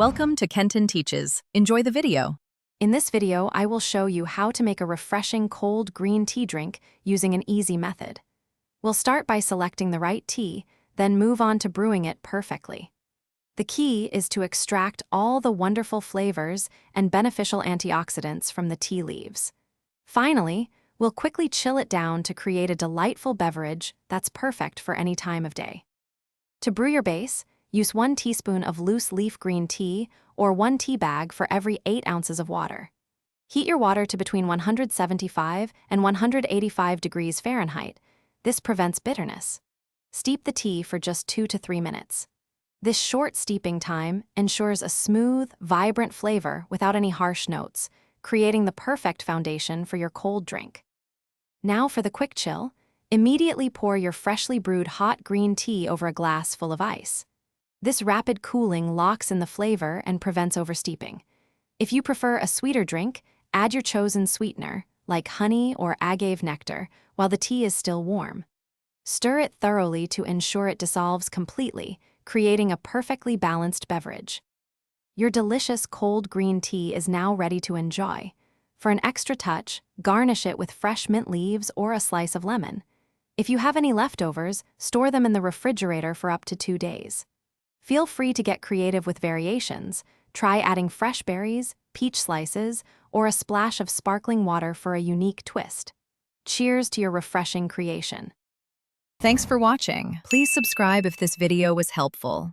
Welcome to Kenton Teaches. Enjoy the video. In this video, I will show you how to make a refreshing cold green tea drink using an easy method. We'll start by selecting the right tea, then move on to brewing it perfectly. The key is to extract all the wonderful flavors and beneficial antioxidants from the tea leaves. Finally, we'll quickly chill it down to create a delightful beverage that's perfect for any time of day. To brew your base, use 1 teaspoon of loose leaf green tea or 1 tea bag for every 8 ounces of water. Heat your water to between 175 and 185 degrees Fahrenheit. This prevents bitterness. Steep the tea for just 2 to 3 minutes. This short steeping time ensures a smooth, vibrant flavor without any harsh notes, creating the perfect foundation for your cold drink. Now for the quick chill, immediately pour your freshly brewed hot green tea over a glass full of ice. This rapid cooling locks in the flavor and prevents oversteeping. If you prefer a sweeter drink, add your chosen sweetener, like honey or agave nectar, while the tea is still warm. Stir it thoroughly to ensure it dissolves completely, creating a perfectly balanced beverage. Your delicious cold green tea is now ready to enjoy. For an extra touch, garnish it with fresh mint leaves or a slice of lemon. If you have any leftovers, store them in the refrigerator for up to 2 days. Feel free to get creative with variations. Try adding fresh berries, peach slices, or a splash of sparkling water for a unique twist. Cheers to your refreshing creation. Thanks for watching. Please subscribe if this video was helpful.